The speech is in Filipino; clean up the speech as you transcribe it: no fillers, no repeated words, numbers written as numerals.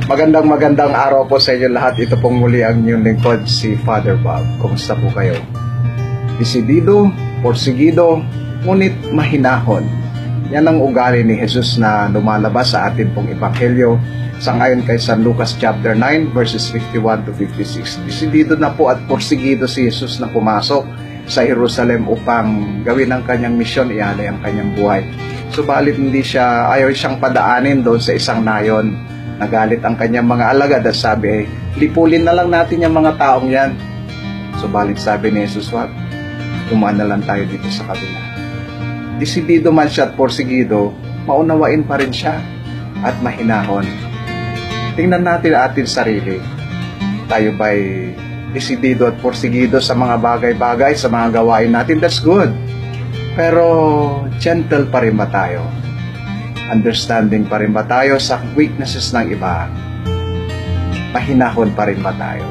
Magandang araw po sa inyo lahat. Ito pong muli ang inyong lingkod, si Father Bob. Kumusta po kayo? Desidido, porsigido, ngunit mahinahon. Yan ang ugali ni Jesus na lumalabas sa atin pong ebanghelyo sangayon kay San Lucas chapter 9 verses 51 to 56. Desidido na po at porsigido si Jesus na pumasok sa Jerusalem upang gawin ang kanyang misyon, ialay ang kanyang buhay. Subalit ayaw siyang padaanin doon sa isang nayon. Nagalit ang kanyang mga alagad at sabi, lipulin na lang natin yung mga taong yan. Subalit sabi ni Jesus, wag, dumaan na lang tayo dito sa kabila. Desidido man siya at porsigido, maunawain pa rin siya at mahinahon. Tingnan natin ating sarili. Tayo ba'y desidido at porsigido sa mga bagay-bagay, sa mga gawain natin? That's good. Pero gentle pa rin ba tayo? Understanding pa rin ba tayo sa weaknesses ng iba? Mahinahon pa rin ba tayo?